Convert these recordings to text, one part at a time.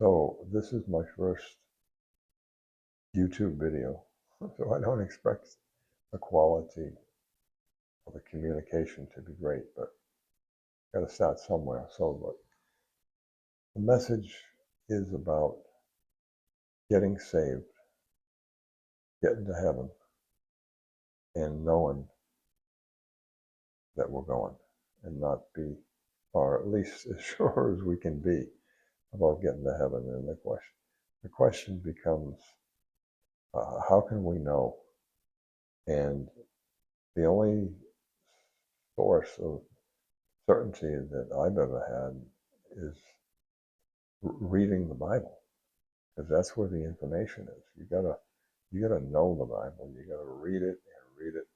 So this is my first YouTube video, so I don't expect the quality of the communication to be great, but got to start somewhere. So but the message is about getting saved, getting to heaven, and knowing that we're going, and not be, or at least as sure as we can be about getting to heaven. And the question becomes, how can we know? And the only source of certainty that I've ever had is reading the Bible, because that's where the information is. You gotta know the Bible. You gotta read it and read it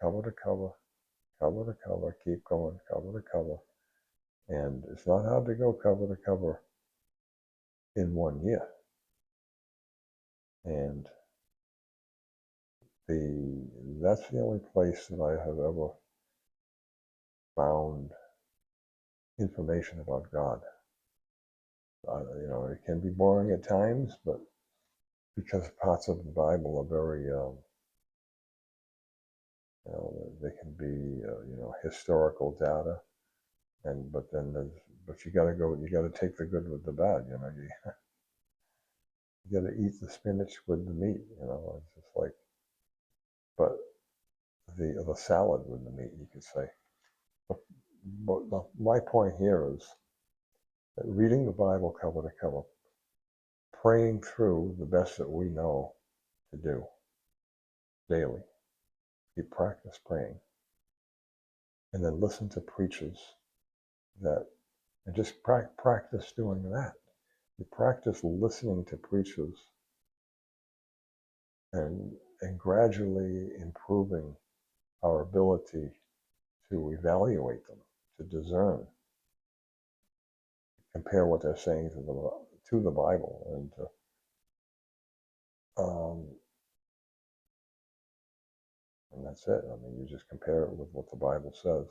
cover to cover, cover to cover, keep going, cover to cover. And it's not hard to go cover to cover in 1 year. And that's the only place that I have ever found information about God. It can be boring at times, but because parts of the Bible are very, they can be, historical data, but you got to take the good with the bad. You got to eat the spinach with the meat. It's just like, but the salad with the meat, you could say. But my point here is that reading the Bible cover to cover, praying through the best that we know to do daily. You practice praying, and then listen to preachers and just practice doing that. You practice listening to preachers and gradually improving our ability to evaluate them, to discern, compare what they're saying to the Bible, and that's it. I mean, you just compare it with what the Bible says.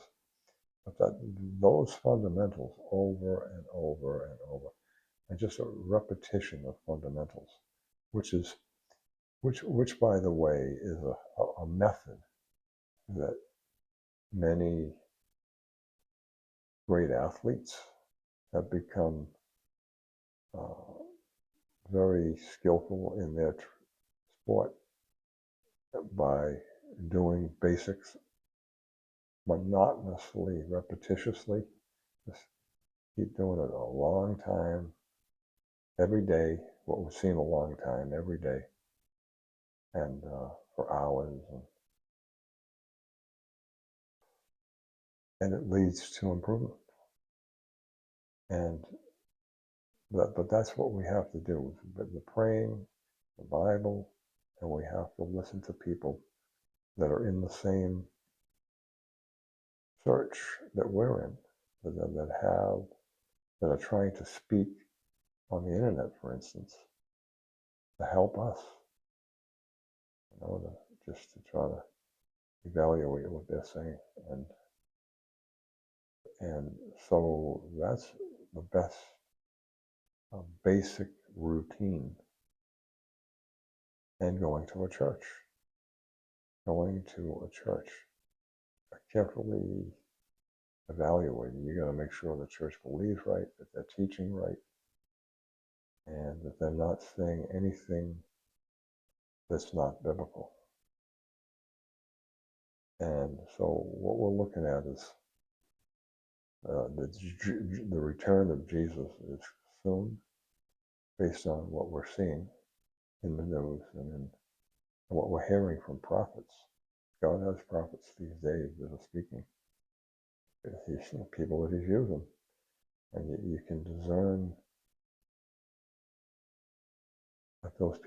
But those fundamentals over and over and over, and just a repetition of fundamentals, which by the way is a method that many great athletes have become very skillful in their sport by doing basics monotonously, repetitiously. Just keep doing it a long time, every day, what would seem a long time, every day, and for hours. And it leads to improvement. But that's what we have to do. The praying, the Bible, and we have to listen to people that are in the same search that we're in, that are trying to speak on the internet, for instance, to help us, just to try to evaluate what they're saying. And so that's the best basic routine. And going to a church, carefully evaluating. You got to make sure the church believes right, that they're teaching right, and that they're not saying anything that's not biblical. And so what we're looking at is the return of Jesus is soon, based on what we're seeing in the news and what we're hearing from prophets. God has prophets these days that are speaking. He's people that he's using. And you can discern if those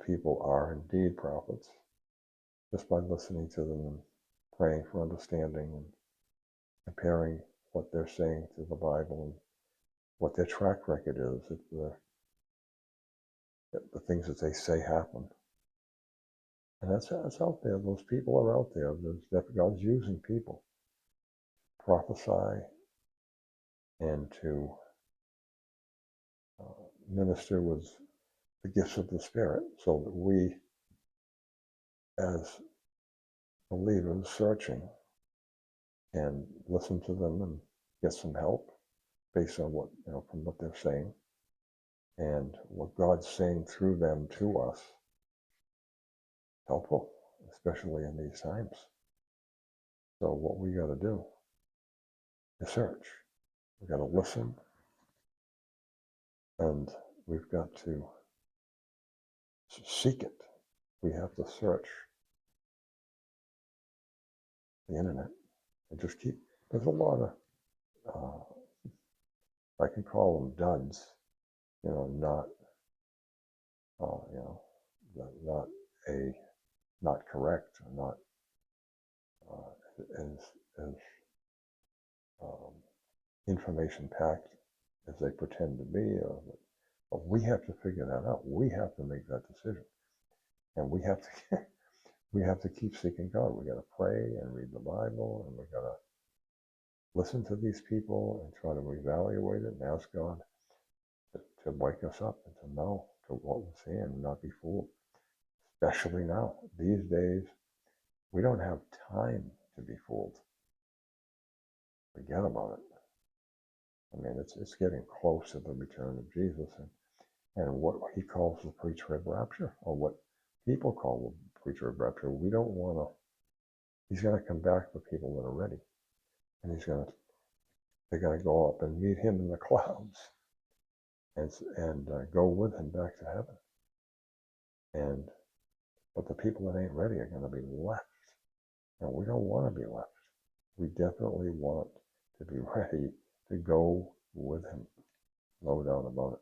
people are indeed prophets just by listening to them and praying for understanding and comparing what they're saying to the Bible and what their track record is, the things that they say happen. And that's out there. Those people are out there. God's using people to prophesy and to minister with the gifts of the Spirit so that we, as believers searching, can listen to them and get some help based on what, from what they're saying and what God's saying through them to us. Helpful, especially in these times. So what we got to do is search. We got to listen, and we've got to seek it. We have to search the internet and just keep. There's a lot of, I can call them duds, not, not correct, not as information packed as they pretend to be. But we have to figure that out. We have to make that decision, and we have to we have to keep seeking God. We got to pray and read the Bible, and we got to listen to these people and try to evaluate it and ask God to wake us up and to know to what we're seeing and not be fooled. Especially now, these days, we don't have time to be fooled. Forget about it. I mean, it's getting close to the return of Jesus and what he calls the pre-trib rapture, or what people call the pre-trib rapture. We don't want to. He's going to come back for people that are ready, and they're going to go up and meet him in the clouds, and go with him back to heaven. But the people that ain't ready are going to be left, and we don't want to be left. We definitely want to be ready to go with him. No doubt about it.